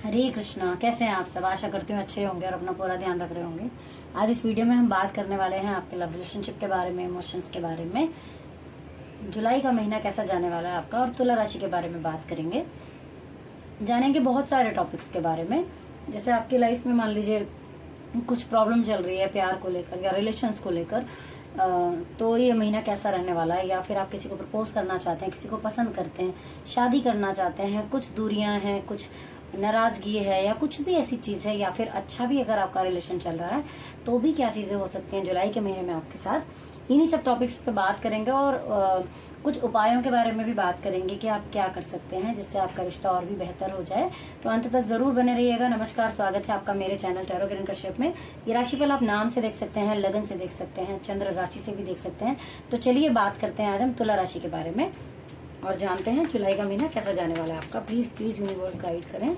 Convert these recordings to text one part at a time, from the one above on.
हरे कृष्णा। कैसे हैं आप सब? आशा करती हूँ अच्छे होंगे और अपना पूरा ध्यान रख रहे होंगे। आज इस वीडियो में हम बात करने वाले हैं आपके लव रिलेशनशिप के बारे में, इमोशंस के बारे में। जुलाई का महीना कैसा जाने वाला है आपका, और तुला राशि के बारे में बात करेंगे। जानेंगे बहुत सारे टॉपिक्स के बारे में। जैसे आपकी लाइफ में मान लीजिए कुछ प्रॉब्लम चल रही है प्यार को लेकर या रिलेशंस को लेकर, तो ये महीना कैसा रहने वाला है। या फिर आप किसी को प्रपोज करना चाहते हैं, किसी को पसंद करते हैं, शादी करना चाहते हैं, कुछ दूरियां हैं, कुछ नाराजगी है या कुछ भी ऐसी चीज है, या फिर अच्छा भी अगर आपका रिलेशन चल रहा है तो भी क्या चीजें हो सकती हैं जुलाई के महीने में आपके साथ। इन्हीं सब टॉपिक्स पे बात करेंगे और कुछ उपायों के बारे में भी बात करेंगे कि आप क्या कर सकते हैं जिससे आपका रिश्ता और भी बेहतर हो जाए। तो अंत तक जरूर बने रहिएगा। नमस्कार, स्वागत है आपका मेरे चैनल टैरो किरण कश्यप में। ये राशिफल आप नाम से देख सकते हैं, लगन से देख सकते हैं, चंद्र राशि से भी देख सकते हैं। तो चलिए बात करते हैं आज हम तुला राशि के बारे में और जानते हैं जुलाई का महीना कैसा जाने वाला है आपका। प्लीज प्लीज यूनिवर्स गाइड करें।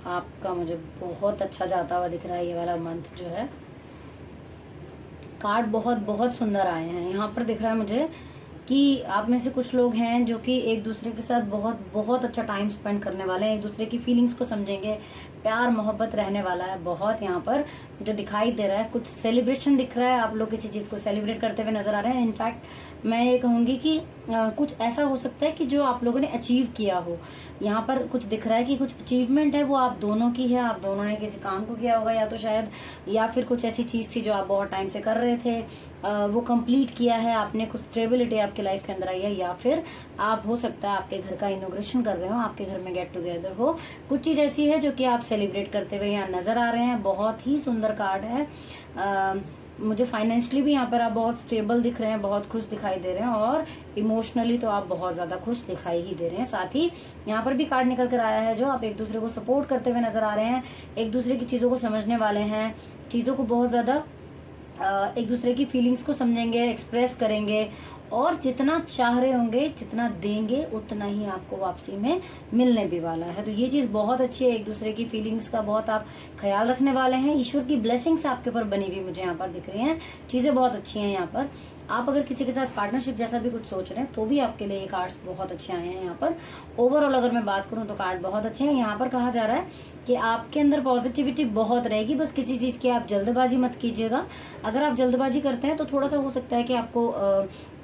आपका मुझे बहुत अच्छा जाता हुआ दिख रहा है। ये वाला मंथ जो है, कार्ड बहुत बहुत सुंदर आए हैं। यहाँ पर दिख रहा है मुझे कि आप में से कुछ लोग हैं जो कि एक दूसरे के साथ बहुत बहुत अच्छा टाइम स्पेंड करने वाले हैं, एक दूसरे की फीलिंग्स को समझेंगे, प्यार मोहब्बत रहने वाला है बहुत। यहाँ पर जो दिखाई दे रहा है कुछ सेलिब्रेशन दिख रहा है, आप लोग किसी चीज को सेलिब्रेट करते हुए नजर आ रहे हैं। इनफैक्ट मैं ये कहूंगी कि कुछ ऐसा हो सकता है कि जो आप लोगों ने अचीव किया हो। यहाँ पर कुछ दिख रहा है कि कुछ अचीवमेंट है वो आप दोनों की है, आप दोनों ने किसी काम को किया होगा या तो शायद, या फिर कुछ ऐसी चीज थी जो आप बहुत टाइम से कर रहे थे, वो कंप्लीट किया है आपने, कुछ स्टेबिलिटी आपके लाइफ के अंदर आई है। या फिर आप हो सकता है आपके घर का इनॉग्रेशन कर रहे हो, आपके घर में गेट टुगेदर हो, कुछ चीज ऐसी है जो कि आप सेलिब्रेट करते हुए यहाँ नजर आ रहे हैं। बहुत ही सुंदर कार्ड है। मुझे फाइनेंशियली भी यहाँ पर आप बहुत स्टेबल दिख रहे हैं, बहुत खुश दिखाई दे रहे हैं, और इमोशनली तो आप बहुत ज्यादा खुश दिखाई ही दे रहे हैं। साथ ही यहाँ पर भी कार्ड निकल कर आया है जो आप एक दूसरे को सपोर्ट करते हुए नजर आ रहे हैं, एक दूसरे की चीजों को समझने वाले हैं, चीजों को बहुत ज्यादा एक दूसरे की फीलिंग्स को समझेंगे, एक्सप्रेस करेंगे, और जितना चाह रहे होंगे, जितना देंगे उतना ही आपको वापसी में मिलने भी वाला है। तो ये चीज बहुत अच्छी है। एक दूसरे की फीलिंग्स का बहुत आप ख्याल रखने वाले हैं। ईश्वर की ब्लेसिंग्स आपके ऊपर बनी हुई मुझे यहाँ पर दिख रही हैं। चीजें बहुत अच्छी हैं यहाँ पर। आप अगर किसी के साथ पार्टनरशिप जैसा भी कुछ सोच रहे हैं तो भी आपके लिए ये कार्ड्स बहुत अच्छे आए हैं। यहाँ पर ओवरऑल अगर मैं बात करूँ तो कार्ड बहुत अच्छे हैं। यहाँ पर कहा जा रहा है कि आपके अंदर पॉजिटिविटी बहुत रहेगी, बस किसी चीज की आप जल्दबाजी मत कीजिएगा। अगर आप जल्दबाजी करते हैं तो थोड़ा सा हो सकता है कि आपको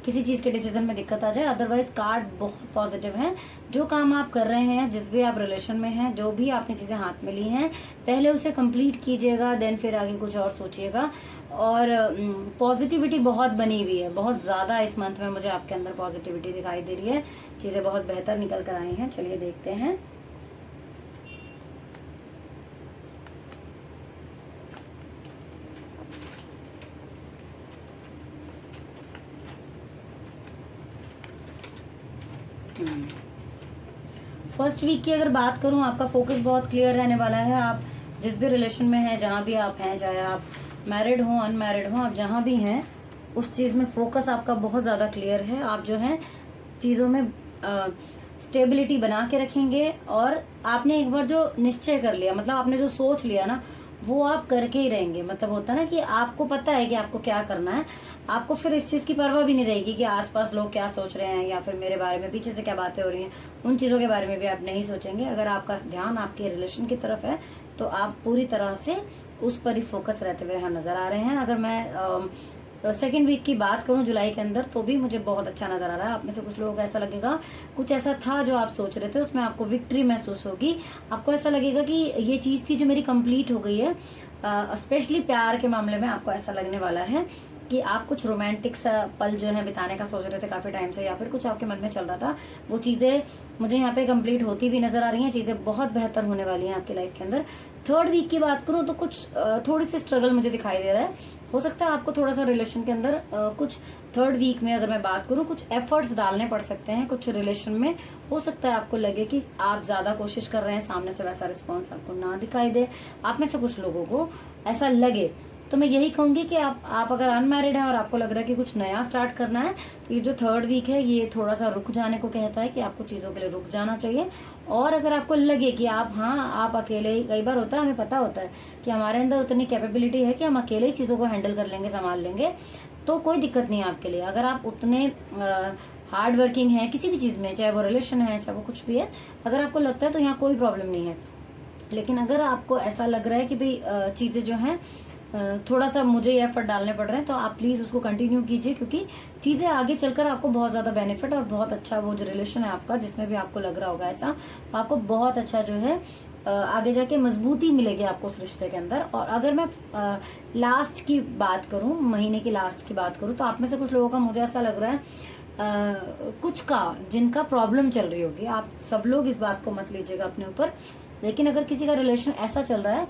किसी चीज के डिसीजन में दिक्कत आ जाए। अदरवाइज कार्ड बहुत पॉजिटिव है। जो काम आप कर रहे हैं, जिस भी आप रिलेशन में हैं, जो भी आपने चीजें हाथ में ली हैं, पहले उसे कंप्लीट कीजिएगा, देन फिर आगे कुछ और सोचिएगा। और पॉजिटिविटी बहुत बनी हुई है, बहुत ज्यादा इस मंथ में मुझे आपके अंदर पॉजिटिविटी दिखाई दे रही है। चीजें बहुत बेहतर निकल कर आई हैं। चलिए देखते हैं। फर्स्ट वीक की अगर बात करूं, आपका फोकस बहुत क्लियर रहने वाला है। आप जिस भी रिलेशन में हैं, जहां भी आप हैं, चाहे आप मैरिड हो अनमैरिड हो, आप जहां भी हैं उस चीज में फोकस आपका बहुत ज्यादा क्लियर है। आप जो है चीजों में स्टेबिलिटी बना के रखेंगे, और आपने एक बार जो निश्चय कर लिया, मतलब आपने जो सोच लिया ना, वो आप करके ही रहेंगे। मतलब होता है ना कि आपको पता है कि आपको क्या करना है, आपको फिर इस चीज की परवाह भी नहीं रहेगी कि आसपास लोग क्या सोच रहे हैं या फिर मेरे बारे में पीछे से क्या बातें हो रही हैं। उन चीजों के बारे में भी आप नहीं सोचेंगे। अगर आपका ध्यान आपके रिलेशन की तरफ है तो आप पूरी तरह से उस पर ही फोकस रहते हुए यहाँ नजर आ रहे हैं। अगर मैं सेकेंड वीक की बात करूं जुलाई के अंदर, तो भी मुझे बहुत अच्छा नजर आ रहा है। आप में से कुछ लोगों को ऐसा लगेगा कुछ ऐसा था जो आप सोच रहे थे, उसमें आपको विक्ट्री महसूस होगी। आपको ऐसा लगेगा कि ये चीज थी जो मेरी कंप्लीट हो गई है। स्पेशली प्यार के मामले में आपको ऐसा लगने वाला है कि आप कुछ रोमांटिक सा पल जो है बिताने का सोच रहे थे काफी टाइम से, या फिर कुछ आपके मन में चल रहा था, वो चीजें मुझे यहाँ पे कंप्लीट होती हुई नजर आ रही हैं। चीजें बहुत बेहतर होने वाली हैं आपकी लाइफ के अंदर। थर्ड वीक की बात करूं तो कुछ थोड़ी सी स्ट्रगल मुझे दिखाई दे रहा है। हो सकता है आपको थोड़ा सा रिलेशन के अंदर कुछ थर्ड वीक में, अगर मैं बात करूं, कुछ एफर्ट्स डालने पड़ सकते हैं कुछ रिलेशन में। हो सकता है आपको लगे कि आप ज्यादा कोशिश कर रहे हैं, सामने से वैसा रिस्पॉन्स आपको ना दिखाई दे, आप में से कुछ लोगों को ऐसा लगे। तो मैं यही कहूंगी कि आप अगर अनमैरिड हैं और आपको लग रहा है कि कुछ नया स्टार्ट करना है, तो ये जो थर्ड वीक है ये थोड़ा सा रुक जाने को कहता है कि आपको चीज़ों के लिए रुक जाना चाहिए। और अगर आपको लगे कि आप अकेले ही, कई बार होता है, हमें पता होता है कि हमारे अंदर उतनी कैपेबिलिटी है कि हम अकेले ही चीज़ों को हैंडल कर लेंगे, संभाल लेंगे, तो कोई दिक्कत नहीं है आपके लिए। अगर आप उतने हार्ड वर्किंग हैं किसी भी चीज़ में, चाहे वो रिलेशन है चाहे वो कुछ भी है, अगर आपको लगता है तो यहाँ कोई प्रॉब्लम नहीं है। लेकिन अगर आपको ऐसा लग रहा है कि भाई चीज़ें जो हैं थोड़ा सा मुझे ये एफर्ट डालने पड़ रहे हैं, तो आप प्लीज़ उसको कंटिन्यू कीजिए, क्योंकि चीज़ें आगे चलकर आपको बहुत ज़्यादा बेनिफिट और बहुत अच्छा, वो जो रिलेशन है आपका जिसमें भी आपको लग रहा होगा ऐसा, आपको बहुत अच्छा जो है आगे जाके मजबूती मिलेगी आपको उस रिश्ते के अंदर। और अगर मैं लास्ट की बात करूं, महीने की लास्ट की बात करूं, तो आप में से कुछ लोगों का मुझे ऐसा लग रहा है कुछ का जिनका प्रॉब्लम चल रही होगी, आप सब लोग इस बात को मत लीजिएगा अपने ऊपर, लेकिन अगर किसी का रिलेशन ऐसा चल रहा है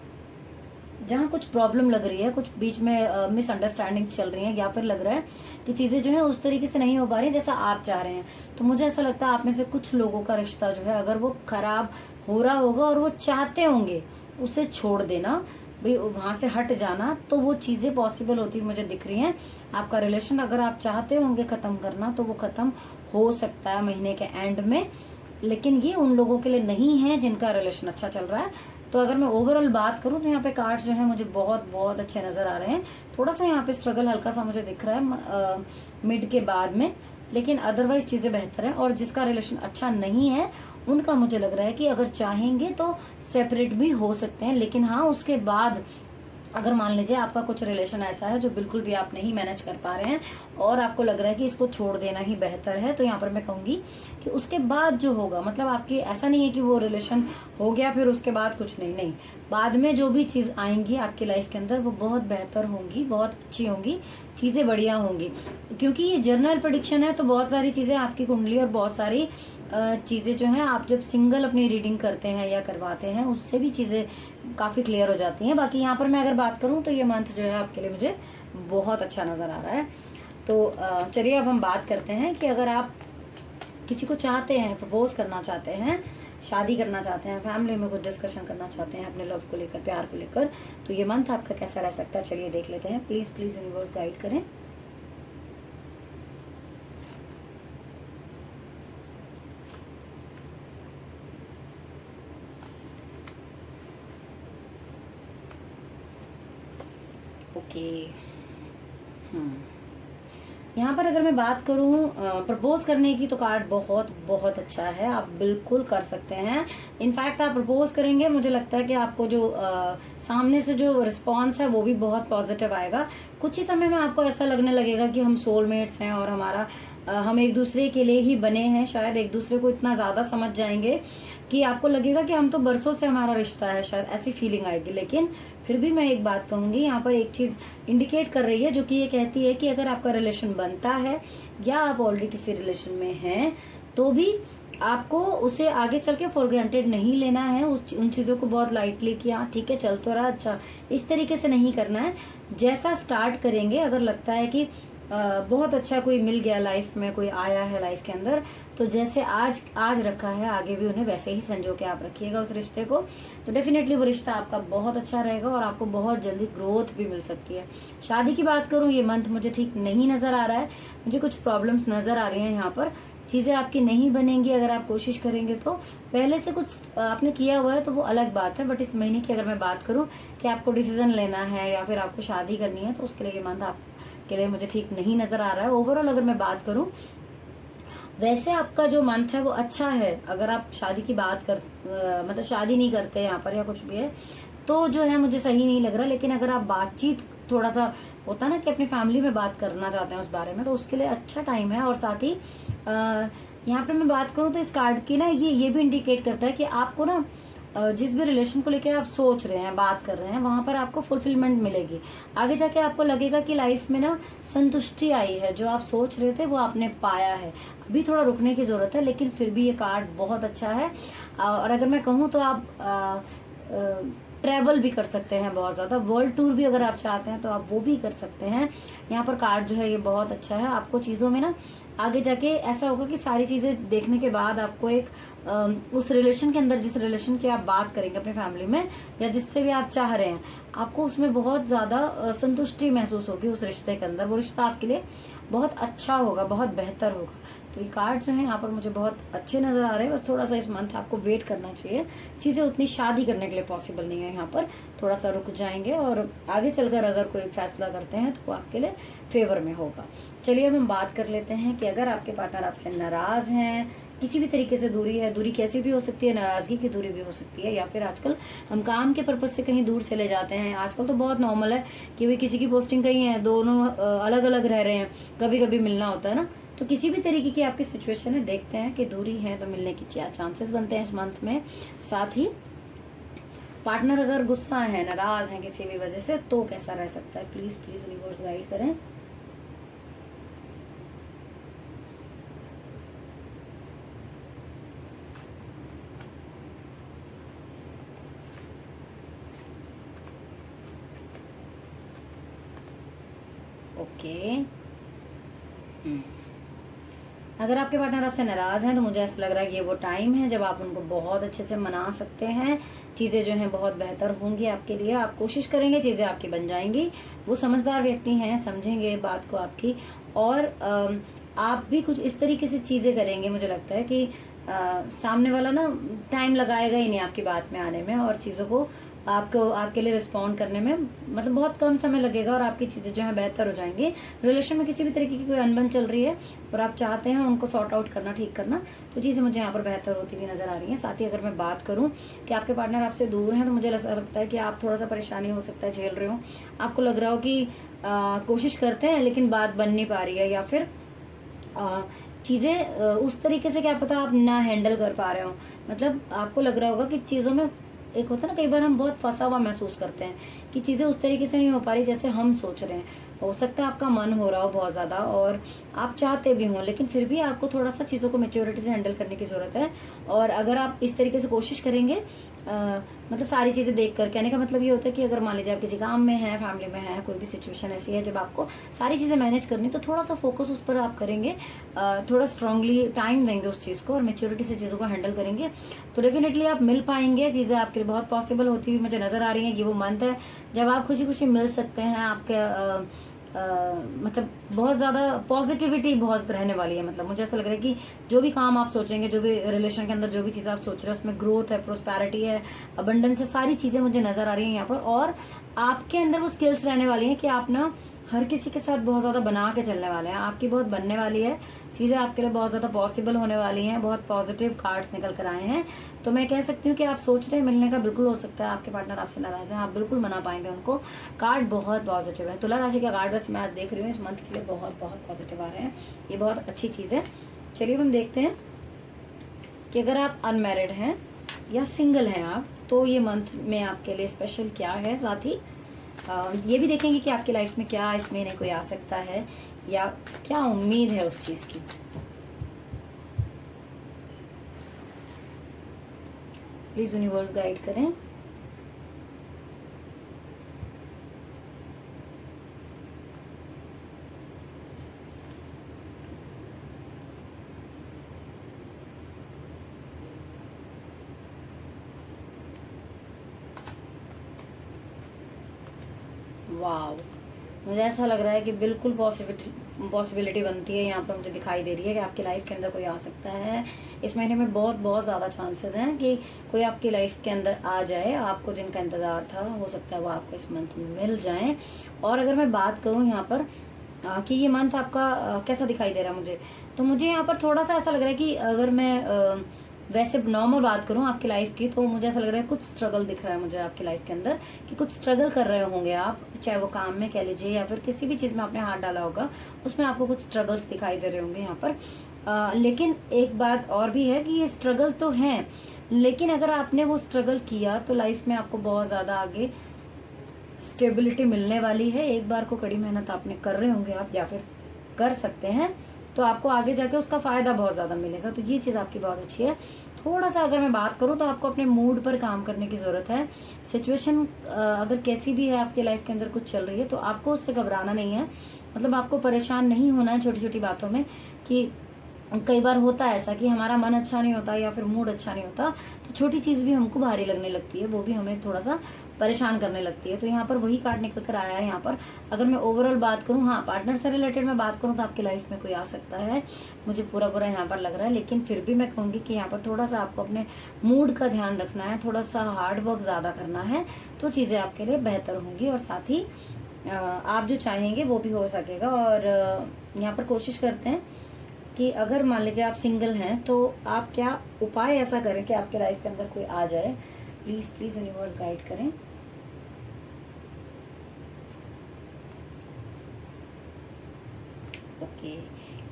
जहाँ कुछ प्रॉब्लम लग रही है, कुछ बीच में मिसअंडरस्टैंडिंग चल रही है, या फिर लग रहा है कि चीज़ें जो है उस तरीके से नहीं हो पा रही जैसा आप चाह रहे हैं, तो मुझे ऐसा लगता है आप में से कुछ लोगों का रिश्ता जो है, अगर वो खराब हो रहा होगा और वो चाहते होंगे उसे छोड़ देना, भाई वहां से हट जाना, तो वो चीज़ें पॉसिबल होती मुझे दिख रही हैं। आपका रिलेशन अगर आप चाहते होंगे ख़त्म करना, तो वो ख़त्म हो सकता है महीने के एंड में, लेकिन ये उन लोगों के लिए नहीं है जिनका रिलेशन अच्छा चल रहा है। तो अगर मैं ओवरऑल बात करूं तो यहाँ पे कार्ड्स जो है मुझे बहुत बहुत अच्छे नजर आ रहे हैं। थोड़ा सा यहाँ पे स्ट्रगल हल्का सा मुझे दिख रहा है मिड के बाद में, लेकिन अदरवाइज चीजें बेहतर है। और जिसका रिलेशन अच्छा नहीं है उनका मुझे लग रहा है कि अगर चाहेंगे तो सेपरेट भी हो सकते हैं, लेकिन हाँ उसके बाद अगर मान लीजिए आपका कुछ रिलेशन ऐसा है जो बिल्कुल भी आप नहीं मैनेज कर पा रहे हैं और आपको लग रहा है कि इसको छोड़ देना ही बेहतर है, तो यहाँ पर मैं कहूंगी कि उसके बाद जो होगा, मतलब आपकी ऐसा नहीं है कि वो रिलेशन हो गया फिर उसके बाद कुछ नहीं, नहीं, बाद में जो भी चीज़ आएंगी आपकी लाइफ के अंदर वो बहुत बेहतर होंगी, बहुत अच्छी होंगी, चीज़ें बढ़िया होंगी। क्योंकि ये जर्नल प्रेडिक्शन है, तो बहुत सारी चीज़ें आपकी कुंडली और बहुत सारी चीज़ें जो हैं, आप जब सिंगल अपनी रीडिंग करते हैं या करवाते हैं उससे भी चीज़ें काफ़ी क्लियर हो जाती हैं। बाकी यहाँ पर मैं अगर बात करूँ तो ये मंथ जो है आपके लिए मुझे बहुत अच्छा नज़र आ रहा है। तो चलिए अब हम बात करते हैं कि अगर आप किसी को चाहते हैं, प्रपोज करना चाहते हैं, शादी करना चाहते हैं, फैमिली में कुछ डिस्कशन करना चाहते हैं अपने लव को लेकर, प्यार को लेकर, तो ये मंथ आपका कैसा रह सकता है, चलिए देख लेते हैं। प्लीज़ प्लीज़ यूनिवर्स गाइड करें। ओके, यहाँ पर अगर मैं बात करूँ प्रपोज करने की, तो कार्ड बहुत बहुत अच्छा है, आप बिल्कुल कर सकते हैं। इनफैक्ट आप प्रपोज करेंगे, मुझे लगता है कि आपको जो सामने से जो रिस्पॉन्स है वो भी बहुत पॉजिटिव आएगा। कुछ ही समय में आपको ऐसा लगने लगेगा कि हम सोलमेट्स हैं और हम एक दूसरे के लिए ही बने हैं, शायद एक दूसरे को इतना ज़्यादा समझ जाएंगे कि आपको लगेगा कि हम तो बरसों से हमारा रिश्ता है, शायद ऐसी फीलिंग आएगी। लेकिन फिर भी मैं एक बात कहूंगी, यहाँ पर एक चीज इंडिकेट कर रही है जो कि ये कहती है कि अगर आपका रिलेशन बनता है या आप ऑलरेडी किसी रिलेशन में हैं, तो भी आपको उसे आगे चल के फॉर ग्रांटेड नहीं लेना है, उन चीज़ों को बहुत लाइटली कि हाँ ठीक है चल तो रहा, अच्छा, इस तरीके से नहीं करना है। जैसा स्टार्ट करेंगे, अगर लगता है कि बहुत अच्छा कोई मिल गया लाइफ में, कोई आया है लाइफ के अंदर, तो जैसे आज रखा है आगे भी उन्हें वैसे ही संजो के आप रखिएगा उस रिश्ते को, तो डेफिनेटली वो रिश्ता आपका बहुत अच्छा रहेगा और आपको बहुत जल्दी ग्रोथ भी मिल सकती है। शादी की बात करूं, ये मंथ मुझे ठीक नहीं नजर आ रहा है, मुझे कुछ प्रॉब्लम्स नजर आ रही हैं। यहाँ पर चीज़ें आपकी नहीं बनेंगी अगर आप कोशिश करेंगे तो। पहले से कुछ आपने किया हुआ है तो वो अलग बात है, बट इस महीने की अगर मैं बात करूं कि आपको डिसीजन लेना है या फिर आपको शादी करनी है, तो उसके लिए ये मंथ आपके लिए मुझे ठीक नहीं नजर आ रहा है। ओवरऑल अगर मैं बात करूं, वैसे आपका जो मंथ है वो अच्छा है। अगर आप शादी की बात मतलब शादी नहीं करते यहाँ पर या कुछ भी है, तो जो है मुझे सही नहीं लग रहा। लेकिन अगर आप बातचीत, थोड़ा सा होता ना कि अपनी फैमिली में बात करना चाहते हैं उस बारे में, तो उसके लिए अच्छा टाइम है। और साथ ही यहाँ पर मैं बात करूँ तो इस कार्ड की ना ये भी इंडिकेट करता है कि आपको ना जिस भी रिलेशन को लेकर आप सोच रहे हैं, बात कर रहे हैं, वहां पर आपको फुलफिलमेंट मिलेगी। आगे जाके आपको लगेगा कि लाइफ में ना संतुष्टि आई है, जो आप सोच रहे थे वो आपने पाया है। अभी थोड़ा रुकने की जरूरत है, लेकिन फिर भी ये कार्ड बहुत अच्छा है। और अगर मैं कहूँ तो आप ट्रैवल भी कर सकते हैं बहुत ज़्यादा, वर्ल्ड टूर भी अगर आप चाहते हैं तो आप वो भी कर सकते हैं। यहाँ पर कार्ड जो है ये बहुत अच्छा है। आपको चीज़ों में ना आगे जाके ऐसा होगा कि सारी चीज़ें देखने के बाद आपको एक उस रिलेशन के अंदर, जिस रिलेशन की आप बात करेंगे अपनी फैमिली में या जिससे भी आप चाह रहे हैं, आपको उसमें बहुत ज़्यादा संतुष्टि महसूस होगी उस रिश्ते के अंदर। वो रिश्ता आपके लिए बहुत अच्छा होगा, बहुत बेहतर होगा। तो ये कार्ड जो है यहाँ पर मुझे बहुत अच्छे नजर आ रहे हैं। बस थोड़ा सा इस मंथ आपको वेट करना चाहिए, चीज़ें उतनी शादी करने के लिए पॉसिबल नहीं है। यहाँ पर थोड़ा सा रुक जाएंगे और आगे चलकर अगर कोई फैसला करते हैं तो वो आपके लिए फेवर में होगा। चलिए अब हम बात कर लेते हैं कि अगर आपके पार्टनर आपसे नाराज हैं, किसी भी तरीके से दूरी है, दूरी कैसी भी हो सकती है, नाराजगी की दूरी भी हो सकती है, या फिर आजकल हम काम के पर्पज से कहीं दूर चले जाते हैं। आजकल तो बहुत नॉर्मल है कि भाई किसी की पोस्टिंग कहीं है, दोनों अलग अलग रह रहे हैं, कभी कभी मिलना होता है ना। तो किसी भी तरीके की आपकी सिचुएशन है, देखते हैं कि दूरी है तो मिलने की चांसेस बनते हैं इस मंथ में। साथ ही पार्टनर अगर गुस्सा है, नाराज है किसी भी वजह से, तो कैसा रह सकता है। प्लीज प्लीज यूनिवर्स गाइड करें। ओके अगर आपके पार्टनर आपसे नाराज हैं तो मुझे ऐसा लग रहा है कि ये वो टाइम है जब आप उनको बहुत अच्छे से मना सकते हैं। चीज़ें जो हैं बहुत बेहतर होंगी आपके लिए, आप कोशिश करेंगे चीज़ें आपकी बन जाएंगी। वो समझदार व्यक्ति हैं, समझेंगे बात को आपकी, और आप भी कुछ इस तरीके से चीज़ें करेंगे, मुझे लगता है कि सामने वाला ना टाइम लगाएगा ही नहीं आपकी बात में आने में, और चीज़ों को आपके लिए रिस्पॉन्ड करने में मतलब बहुत कम समय लगेगा और आपकी चीजें जो है बेहतर हो जाएंगी। रिलेशन में किसी भी तरीके की कोई अनबन चल रही है और आप चाहते हैं उनको सॉर्ट आउट करना, ठीक करना, तो चीजें मुझे यहाँ पर बेहतर होती हुई नजर आ रही हैं। साथ ही अगर मैं बात करूं कि आपके पार्टनर आपसे दूर हैं, तो मुझे ऐसा लगता है कि आप थोड़ा सा परेशानी हो सकता है झेल रहे हो। आपको लग रहा हो कि कोशिश करते हैं लेकिन बात बन नहीं पा रही है, या फिर चीजें उस तरीके से क्या पता आप ना हैंडल कर पा रहे हो। मतलब आपको लग रहा होगा कि चीजों में एक होता है ना, कई बार हम बहुत फंसा हुआ महसूस करते हैं कि चीजें उस तरीके से नहीं हो पा रही जैसे हम सोच रहे हैं। हो सकता है आपका मन हो रहा हो बहुत ज्यादा और आप चाहते भी हों, लेकिन फिर भी आपको थोड़ा सा चीजों को मेच्योरिटी से हैंडल करने की जरूरत है। और अगर आप इस तरीके से कोशिश करेंगे, मतलब सारी चीजें देख कर, कहने का मतलब ये होता है कि अगर मान लीजिए आप किसी काम में हैं, फैमिली में है, कोई भी सिचुएशन ऐसी है जब आपको सारी चीजें मैनेज करनी, तो थोड़ा सा फोकस उस पर आप करेंगे, थोड़ा स्ट्रांगली टाइम देंगे उस चीज को और मेच्योरिटी से चीजों को हैंडल करेंगे, तो डेफिनेटली आप मिल पाएंगे। चीजें आपके लिए बहुत पॉसिबल होती हुई मुझे नजर आ रही है कि वो मंथ है जब आप खुशी खुशी मिल सकते हैं। आपके मतलब बहुत ज्यादा पॉजिटिविटी बहुत रहने वाली है। मतलब मुझे ऐसा लग रहा है कि जो भी काम आप सोचेंगे, जो भी रिलेशन के अंदर जो भी चीज आप सोच रहे हैं, उसमें ग्रोथ है, प्रोस्पैरिटी है, अबंडेंस है, सारी चीजें मुझे नजर आ रही है यहाँ पर। और आपके अंदर वो स्किल्स रहने वाली हैं कि आप ना हर किसी के साथ बहुत ज्यादा बना के चलने वाले हैं। आपकी बहुत बनने वाली है, चीजें आपके लिए बहुत ज्यादा पॉसिबल होने वाली हैं। बहुत पॉजिटिव कार्ड्स निकल कर आए हैं, तो मैं कह सकती हूँ कि आप सोच रहे हैं मिलने का, बिल्कुल हो सकता है आपके पार्टनर आपसे नाराज है, आप बिल्कुल मना पाएंगे उनको। कार्ड बहुत पॉजिटिव है। तुला राशि का कार्ड वैसे मैं आज देख रही हूँ इस मंथ के लिए बहुत बहुत पॉजिटिव आ रहे हैं, ये बहुत अच्छी चीज है। चलिए हम देखते हैं कि अगर आप अनमैरिड हैं या सिंगल हैं आप, तो ये मंथ में आपके लिए स्पेशल क्या है। साथ ही ये भी देखेंगे कि आपकी लाइफ में क्या इस महीने कोई आ सकता है या क्या उम्मीद है उस चीज की। प्लीज यूनिवर्स गाइड करें। वाव, मुझे ऐसा लग रहा है कि बिल्कुल पॉसिबिलिटी बनती है यहाँ पर, मुझे दिखाई दे रही है कि आपकी लाइफ के अंदर कोई आ सकता है इस महीने में। बहुत बहुत ज़्यादा चांसेस हैं कि कोई आपकी लाइफ के अंदर आ जाए। आपको जिनका इंतज़ार था हो सकता है वो आपको इस मंथ में मिल जाए। और अगर मैं बात करूँ यहाँ पर कि ये मंथ आपका कैसा दिखाई दे रहा है मुझे, तो मुझे यहाँ पर थोड़ा सा ऐसा लग रहा है कि अगर मैं वैसे नॉर्मल बात करूं आपकी लाइफ की, तो मुझे ऐसा लग रहा है कुछ स्ट्रगल दिख रहा है मुझे आपकी लाइफ के अंदर, कि कुछ स्ट्रगल कर रहे होंगे आप, चाहे वो काम में कह लीजिए या फिर किसी भी चीज में आपने हाथ डाला होगा, उसमें आपको कुछ स्ट्रगल्स दिखाई दे रहे होंगे यहाँ पर। लेकिन एक बात और भी है कि ये स्ट्रगल तो है, लेकिन अगर आपने वो स्ट्रगल किया तो लाइफ में आपको बहुत ज्यादा आगे स्टेबिलिटी मिलने वाली है। एक बार को कड़ी मेहनत आपने कर रहे होंगे आप, या फिर कर सकते हैं, तो आपको आगे जाके उसका फायदा बहुत ज्यादा मिलेगा। तो ये चीज आपकी बहुत अच्छी है। थोड़ा सा अगर मैं बात करूं तो आपको अपने मूड पर काम करने की जरूरत है। सिचुएशन अगर कैसी भी है आपके लाइफ के अंदर कुछ चल रही है तो आपको उससे घबराना नहीं है। मतलब आपको परेशान नहीं होना है छोटी छोटी बातों में, कि कई बार होता है ऐसा कि हमारा मन अच्छा नहीं होता या फिर मूड अच्छा नहीं होता तो छोटी चीज भी हमको भारी लगने लगती है, वो भी हमें थोड़ा सा परेशान करने लगती है। तो यहाँ पर वही कार्ड निकल कर आया है। यहाँ पर अगर मैं ओवरऑल बात करूँ, हाँ पार्टनर से रिलेटेड मैं बात करूँ तो आपकी लाइफ में कोई आ सकता है, मुझे पूरा पूरा यहाँ पर लग रहा है। लेकिन फिर भी मैं कहूंगी कि यहाँ पर थोड़ा सा आपको अपने मूड का ध्यान रखना है, थोड़ा सा हार्ड वर्क ज्यादा करना है, तो चीजें आपके लिए बेहतर होंगी और साथ ही आप जो चाहेंगे वो भी हो सकेगा। और यहाँ पर कोशिश करते हैं कि अगर मान लीजिए आप सिंगल हैं तो आप क्या उपाय ऐसा करें कि आपके लाइफ के अंदर कोई आ जाए। प्लीज प्लीज यूनिवर्स गाइड करें। ओके,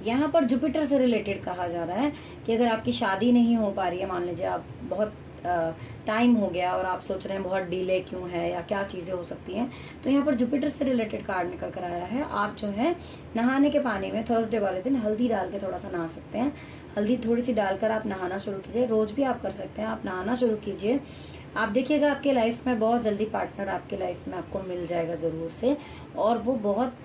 यहाँ पर जुपिटर से रिलेटेड कहा जा रहा है कि अगर आपकी शादी नहीं हो पा रही है, मान लीजिए आप बहुत टाइम हो गया और आप सोच रहे हैं बहुत डिले क्यों है या क्या चीजें हो सकती हैं, तो यहाँ पर जुपिटर से रिलेटेड कार्ड निकल कर आया है। आप जो है नहाने के पानी में थर्सडे वाले दिन हल्दी डाल के थोड़ा सा नहा सकते हैं। हल्दी थोड़ी सी डालकर आप नहाना शुरू कीजिए, रोज भी आप कर सकते हैं, आप नहाना शुरू कीजिए। आप देखिएगा आपके लाइफ में बहुत जल्दी पार्टनर आपके लाइफ में आपको मिल जाएगा जरूर से, और वो बहुत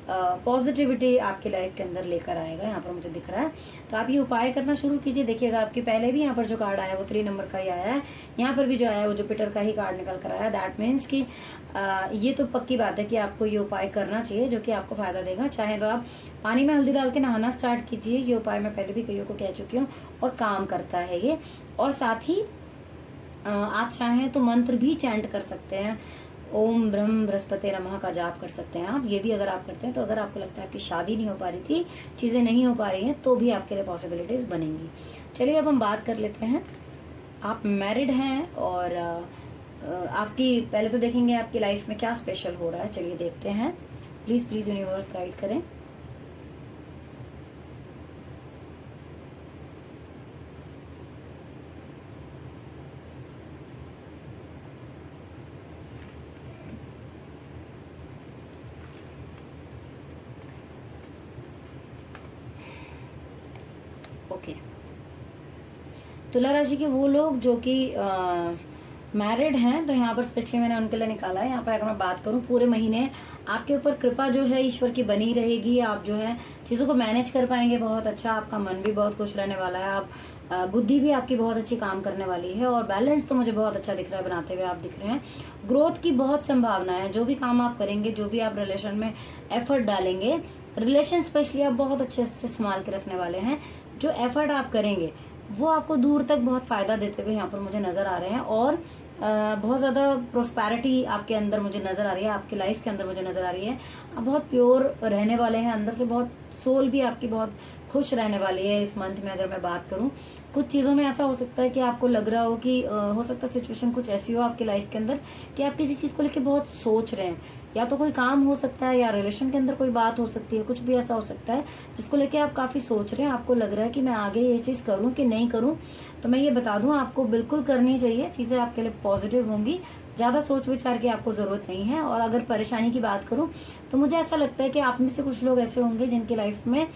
पॉजिटिविटी आपके लाइफ के अंदर लेकर आएगा, यहाँ पर मुझे दिख रहा है। तो आप ये उपाय करना शुरू कीजिए। देखिएगा आपके पहले भी यहाँ पर जो कार्ड आया है वो 3 नंबर का ही आया है, यहाँ पर भी जो आया है वो जुपिटर का ही कार्ड निकल कर आया है। दैट मीन्स कि ये तो पक्की बात है कि आपको ये उपाय करना चाहिए जो कि आपको फायदा देगा। चाहे तो आप पानी में हल्दी डाल के नहाना स्टार्ट कीजिए, ये उपाय मैं पहले भी कईयों को कह चुकी हूँ और काम करता है ये। और साथ ही आप चाहें तो मंत्र भी चैंट कर सकते हैं, ओम ब्रह्म बृहस्पति नमः का जाप कर सकते हैं आप। ये भी अगर आप करते हैं तो अगर आपको लगता है आपकी शादी नहीं हो पा रही थी, चीजें नहीं हो पा रही हैं, तो भी आपके लिए पॉसिबिलिटीज बनेंगी। चलिए अब हम बात कर लेते हैं। आप मैरिड हैं और आपकी पहले तो देखेंगे आपकी लाइफ में क्या स्पेशल हो रहा है। चलिए देखते हैं। प्लीज प्लीज यूनिवर्स गाइड करें। ओके, तुला राशि के वो लोग जो कि मैरिड हैं, तो यहाँ पर स्पेशली मैंने उनके लिए निकाला है। यहाँ पर अगर मैं बात करूँ पूरे महीने आपके ऊपर कृपा जो है ईश्वर की बनी रहेगी। आप जो है चीजों को मैनेज कर पाएंगे बहुत अच्छा, आपका मन भी बहुत खुश रहने वाला है, आप बुद्धि भी आपकी बहुत अच्छी काम करने वाली है, और बैलेंस तो मुझे बहुत अच्छा दिख रहा है बनाते हुए आप दिख रहे हैं। ग्रोथ की बहुत संभावना है। जो भी काम आप करेंगे, जो भी आप रिलेशन में एफर्ट डालेंगे, रिलेशन स्पेशली आप बहुत अच्छे से संभाल के रखने वाले हैं। जो एफर्ट आप करेंगे वो आपको दूर तक बहुत फायदा देते हुए यहाँ पर मुझे नजर आ रहे हैं, और बहुत ज्यादा प्रोस्पैरिटी आपके अंदर मुझे नजर आ रही है, आपकी लाइफ के अंदर मुझे नजर आ रही है। आप बहुत प्योर रहने वाले हैं अंदर से, बहुत सोल भी आपकी बहुत खुश रहने वाली है इस मंथ में। अगर मैं बात करूं, कुछ चीजों में ऐसा हो सकता है कि आपको लग रहा हो कि हो सकता है सिचुएशन कुछ ऐसी हो आपकी लाइफ के अंदर कि आप किसी चीज को लेकर बहुत सोच रहे हैं, या तो कोई काम हो सकता है या रिलेशन के अंदर कोई बात हो सकती है, कुछ भी ऐसा हो सकता है जिसको लेके आप काफी सोच रहे हैं। आपको लग रहा है कि मैं आगे ये चीज करूं कि नहीं करूं, तो मैं ये बता दूं आपको बिल्कुल करनी चाहिए। चीजें आपके लिए पॉजिटिव होंगी, ज्यादा सोच विचार की आपको जरूरत नहीं है। और अगर परेशानी की बात करूं तो मुझे ऐसा लगता है कि आप में से कुछ लोग ऐसे होंगे जिनकी लाइफ में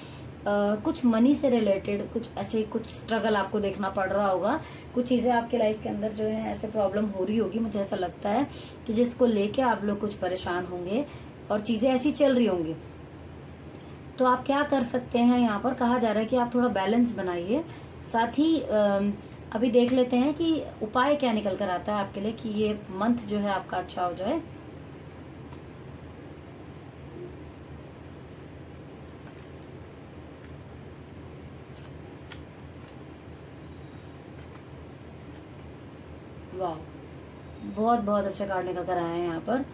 कुछ मनी से रिलेटेड कुछ ऐसे कुछ स्ट्रगल आपको देखना पड़ रहा होगा। कुछ चीजें आपके लाइफ के अंदर जो है ऐसे प्रॉब्लम हो रही होगी, मुझे ऐसा लगता है कि जिसको लेके आप लोग कुछ परेशान होंगे और चीजें ऐसी चल रही होंगी। तो आप क्या कर सकते हैं, यहाँ पर कहा जा रहा है कि आप थोड़ा बैलेंस बनाइए। साथ ही अभी देख लेते हैं कि उपाय क्या निकल कर आता है आपके लिए कि ये मंथ जो है आपका अच्छा हो जाए। वाह, बहुत बहुत अच्छा कार्ड निकल कर आया है यहाँ पर।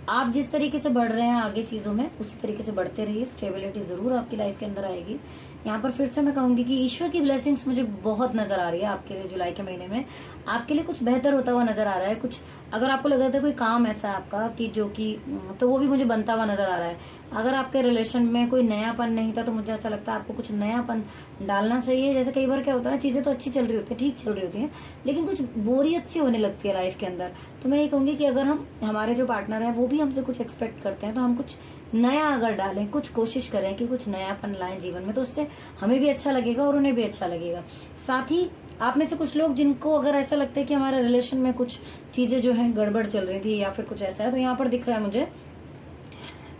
आप जिस तरीके से बढ़ रहे हैं आगे चीजों में, उसी तरीके से बढ़ते रहिए। स्टेबिलिटी जरूर आपकी लाइफ के अंदर आएगी। यहाँ पर फिर से मैं कहूंगी कि ईश्वर की ब्लेसिंग्स मुझे बहुत नजर आ रही है आपके लिए। जुलाई के महीने में आपके लिए कुछ बेहतर होता हुआ नजर आ रहा है। कुछ अगर आपको लग रहा था कोई काम ऐसा है आपका कि जो कि तो वो भी मुझे बनता हुआ नजर आ रहा है। अगर आपके रिलेशन में कोई नयापन नहीं था तो मुझे ऐसा लगता है आपको कुछ नयापन डालना चाहिए। जैसे कई बार क्या होता है, चीजें तो अच्छी चल रही होती है, ठीक चल रही होती है, लेकिन कुछ बोरियत सी होने लगती है लाइफ के अंदर। तो मैं ये कहूंगी कि अगर हमारे जो पार्टनर है वो भी हमसे कुछ एक्सपेक्ट करते हैं तो हम कुछ नया अगर डालें, कुछ कोशिश करें कि कुछ नयापन लाएं जीवन में, तो उससे हमें भी अच्छा लगेगा और उन्हें भी अच्छा लगेगा। साथ ही आप में से कुछ लोग जिनको अगर ऐसा लगता है कि हमारे रिलेशन में कुछ चीजें जो है गड़बड़ चल रही थी या फिर कुछ ऐसा है, तो यहाँ पर दिख रहा है मुझे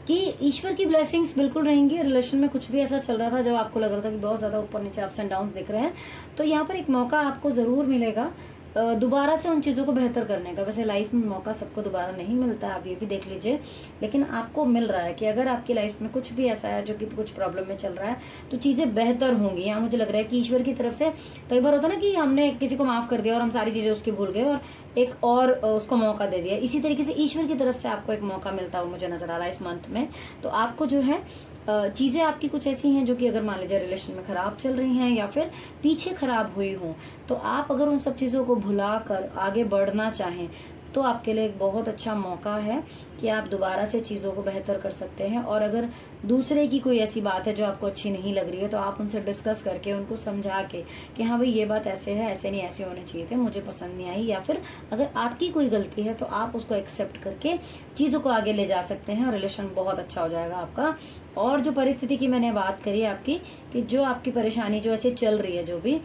कि ईश्वर की ब्लेसिंग्स बिल्कुल रहेंगी। रिलेशन में कुछ भी ऐसा चल रहा था जब आपको लग रहा था कि बहुत ज्यादा ऊपर नीचे अप्स एंड डाउन दिख रहे हैं, तो यहाँ पर एक मौका आपको जरूर मिलेगा दोबारा से उन चीजों को बेहतर करने का। वैसे लाइफ में मौका सबको दोबारा नहीं मिलता, आप ये भी देख लीजिए, लेकिन आपको मिल रहा है कि अगर आपकी लाइफ में कुछ भी ऐसा है जो कि कुछ प्रॉब्लम में चल रहा है, तो चीजें बेहतर होंगी। यहाँ मुझे लग रहा है कि ईश्वर की तरफ से कई बार होता है ना कि हमने किसी को माफ कर दिया और हम सारी चीजें उसकी भूल गए और एक और उसको मौका दे दिया, इसी तरीके से ईश्वर की तरफ से आपको एक मौका मिलता हुआ मुझे नजर आ रहा है इस मंथ में। तो आपको जो है चीजें आपकी कुछ ऐसी हैं जो कि अगर मान लीजिए रिलेशन में खराब चल रही हैं या फिर पीछे खराब हुई हो, तो आप अगर उन सब चीजों को भुलाकर आगे बढ़ना चाहें तो आपके लिए एक बहुत अच्छा मौका है कि आप दोबारा से चीजों को बेहतर कर सकते हैं। और अगर दूसरे की कोई ऐसी बात है जो आपको अच्छी नहीं लग रही है, तो आप उनसे डिस्कस करके उनको समझा के कि हाँ भाई ये बात ऐसे है, ऐसे नहीं, ऐसे होने चाहिए थे, मुझे पसंद नहीं आई, या फिर अगर आपकी कोई गलती है तो आप उसको एक्सेप्ट करके चीजों को आगे ले जा सकते हैं और रिलेशन बहुत अच्छा हो जाएगा आपका। और जो परिस्थिति की मैंने बात करी आपकी कि जो आपकी परेशानी जो ऐसे चल रही है जो भी,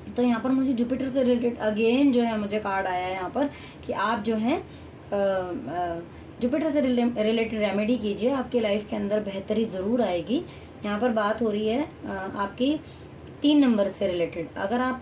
तो यहाँ पर मुझे जुपिटर से रिलेटेड अगेन जो है मुझे कार्ड आया है यहाँ पर कि आप जो है जुपिटर से रिलेटेड रेमेडी कीजिए, आपकी लाइफ के अंदर बेहतरी जरूर आएगी। यहाँ पर बात हो रही है आपकी 3 नंबर से रिलेटेड। अगर आप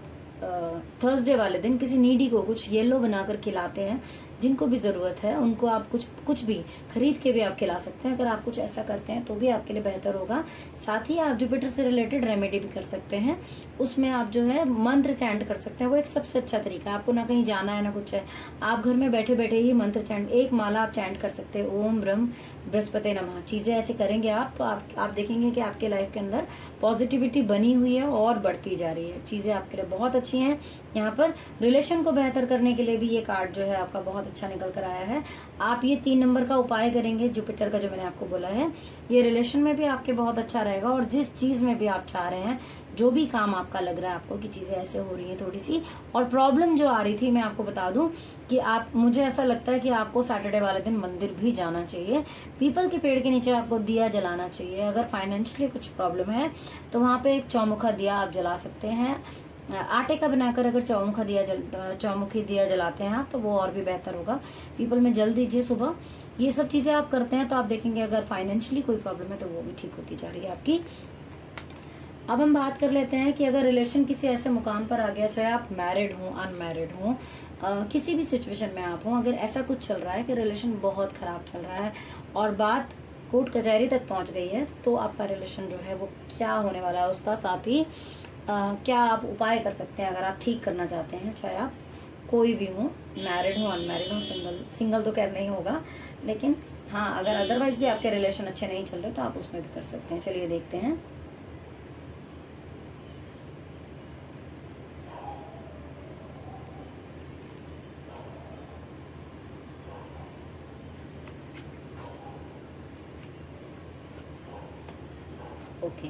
थर्सडे वाले दिन किसी नीडी को कुछ येलो बनाकर खिलाते हैं, जिनको भी जरूरत है उनको आप कुछ भी खरीद के भी आप खिला सकते हैं। अगर आप कुछ ऐसा करते हैं तो भी आपके लिए बेहतर होगा। साथ ही आप जुपिटर से रिलेटेड रेमेडी भी कर सकते हैं, उसमें आप जो है मंत्र चैंट कर सकते हैं। वो एक सबसे अच्छा तरीका है, आपको ना कहीं जाना है ना कुछ है, आप घर में बैठे बैठे ही मंत्र चैंट, एक माला आप चैंट कर सकते हैं, ओम ब्रह्म बृहस्पति नमः। चीजें ऐसे करेंगे आप तो आप देखेंगे कि आपके लाइफ के अंदर पॉजिटिविटी बनी हुई है और बढ़ती जा रही है, चीजें आपके लिए बहुत अच्छी हैं। यहाँ पर रिलेशन को बेहतर करने के लिए भी ये कार्ड जो है आपका बहुत अच्छा निकल कर आया है। आप ये 3 नंबर का उपाय करेंगे जुपिटर का जो मैंने आपको बोला है, ये रिलेशन में भी आपके बहुत अच्छा रहेगा। और जिस चीज में भी आप चाह रहे हैं, जो भी काम आपका लग रहा है आपको कि चीजें ऐसे हो रही है थोड़ी सी, और प्रॉब्लम जो आ रही थी, मैं आपको बता दूं कि आप, मुझे ऐसा लगता है कि आपको सैटरडे वाले दिन मंदिर भी जाना चाहिए, पीपल के पेड़ के नीचे आपको दिया जलाना चाहिए। अगर फाइनेंशियली कुछ प्रॉब्लम है तो वहां पे एक चौमुखा दिया आप जला सकते हैं, आटे का बनाकर अगर चौमुखी दिया जलाते हैं आप, तो वो और भी बेहतर होगा। पीपल में जल दीजिए सुबह। ये सब चीजें आप करते हैं तो आप देखेंगे अगर फाइनेंशियली कोई प्रॉब्लम है तो वो भी ठीक होती जा रही है आपकी। अब हम बात कर लेते हैं कि अगर रिलेशन किसी ऐसे मुकाम पर आ गया, चाहे आप मैरिड हो अनमैरिड हो, किसी भी सिचुएशन में आप हो, अगर ऐसा कुछ चल रहा है कि रिलेशन बहुत खराब चल रहा है और बात कोर्ट कचहरी तक पहुंच गई है, तो आपका रिलेशन जो है वो क्या होने वाला है उसका, साथ ही क्या आप उपाय कर सकते हैं अगर आप ठीक करना चाहते हैं, चाहे आप कोई भी हो, मैरिड हो अनमैरिड हो, सिंगल तो खैर नहीं होगा, लेकिन हाँ अगर अदरवाइज भी आपके रिलेशन अच्छे नहीं चल रहे तो आप उसमें भी कर सकते हैं। चलिए देखते हैं। ओके,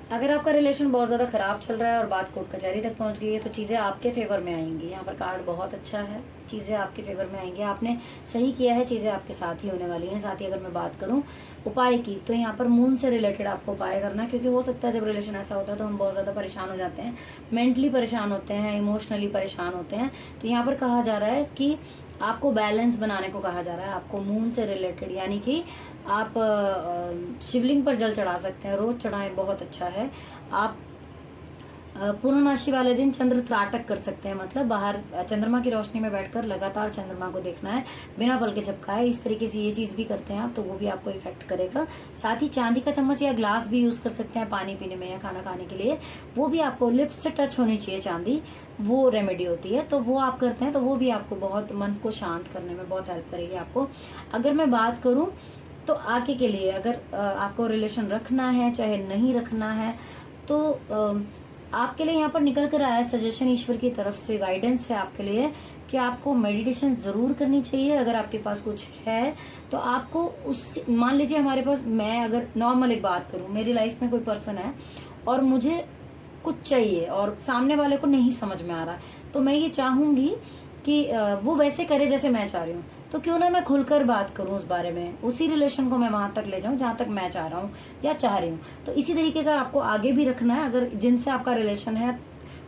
अगर आपका रिलेशन बहुत ज्यादा खराब चल रहा है और बात कोर्ट कचहरी तक पहुंच गई है, तो चीजें आपके फेवर में आएंगी। यहाँ पर कार्ड बहुत अच्छा है, चीजें आपके फेवर में आएंगी, आपने सही किया है, चीजें आपके साथ ही होने वाली हैं। साथ ही अगर मैं बात करूं उपाय की, तो यहाँ पर मून से रिलेटेड आपको उपाय करना है, क्योंकि हो सकता है जब रिलेशन ऐसा होता है तो हम बहुत ज्यादा परेशान हो जाते हैं, मेंटली परेशान होते हैं, इमोशनली परेशान होते हैं। तो यहाँ पर कहा जा रहा है कि आपको बैलेंस बनाने को कहा जा रहा है, आपको मून से रिलेटेड, यानी कि आप शिवलिंग पर जल चढ़ा सकते हैं, रोज चढ़ाएं, बहुत अच्छा है। आप पूर्णमासी वाले दिन चंद्र त्राटक कर सकते हैं, मतलब बाहर चंद्रमा की रोशनी में बैठकर लगातार चंद्रमा को देखना है बिना पलके झपकाए। इस तरीके से ये चीज भी करते हैं आप तो वो भी आपको इफेक्ट करेगा। साथ ही चांदी का चम्मच या ग्लास भी यूज कर सकते हैं पानी पीने में या खाना खाने के लिए, वो भी आपको लिप्स से टच होनी चाहिए चांदी, वो रेमेडी होती है, तो वो आप करते हैं तो वो भी आपको बहुत मन को शांत करने में बहुत हेल्प करेगी आपको। अगर मैं बात करूं तो आगे के लिए अगर आपको रिलेशन रखना है चाहे नहीं रखना है, तो आपके लिए यहाँ पर निकल कर आया है सजेशन, ईश्वर की तरफ से गाइडेंस है आपके लिए कि आपको मेडिटेशन जरूर करनी चाहिए। अगर आपके पास कुछ है तो आपको उस, मान लीजिए हमारे पास, मैं अगर नॉर्मल एक बात करूं, मेरी लाइफ में कोई पर्सन है और मुझे कुछ चाहिए और सामने वाले को नहीं समझ में आ रहा, तो मैं ये चाहूंगी कि वो वैसे करे जैसे मैं चाह रही हूँ। तो क्यों ना मैं खुलकर बात करूं उस बारे में, उसी रिलेशन को मैं वहां तक ले जाऊं जहां तक मैं चाह रहा हूं या चाह रही हूँ। तो इसी तरीके का आपको आगे भी रखना है। अगर जिनसे आपका रिलेशन है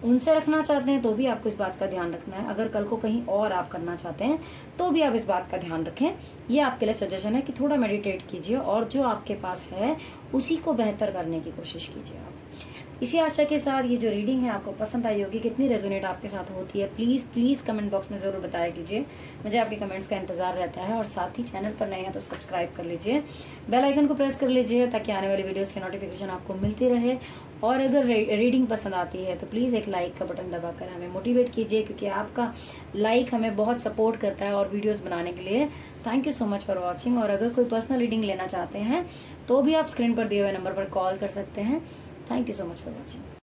उनसे रखना चाहते हैं तो भी आपको इस बात का ध्यान रखना है। अगर कल को कहीं और आप करना चाहते हैं तो भी आप इस बात का ध्यान रखें। ये आपके लिए सजेशन है कि थोड़ा मेडिटेट कीजिए और जो आपके पास है उसी को बेहतर करने की कोशिश कीजिए आप। इसी आशा के साथ ये जो रीडिंग है आपको पसंद आई होगी, कितनी रेजोनेट आपके साथ होती है, प्लीज़ प्लीज़ कमेंट बॉक्स में ज़रूर बताया कीजिए। मुझे आपके कमेंट्स का इंतजार रहता है। और साथ ही चैनल पर नए हैं तो सब्सक्राइब कर लीजिए, बेल आइकन को प्रेस कर लीजिए ताकि आने वाली वीडियोस की नोटिफिकेशन आपको मिलती रहे। और अगर रीडिंग पसंद आती है तो प्लीज़ एक लाइक का बटन दबाकर हमें मोटिवेट कीजिए, क्योंकि आपका लाइक हमें बहुत सपोर्ट करता है और वीडियोस बनाने के लिए। Thank you so much for watching. और अगर कोई पर्सनल रीडिंग लेना चाहते हैं तो भी आप स्क्रीन पर दिए हुए नंबर पर कॉल कर सकते हैं। Thank you so much for watching.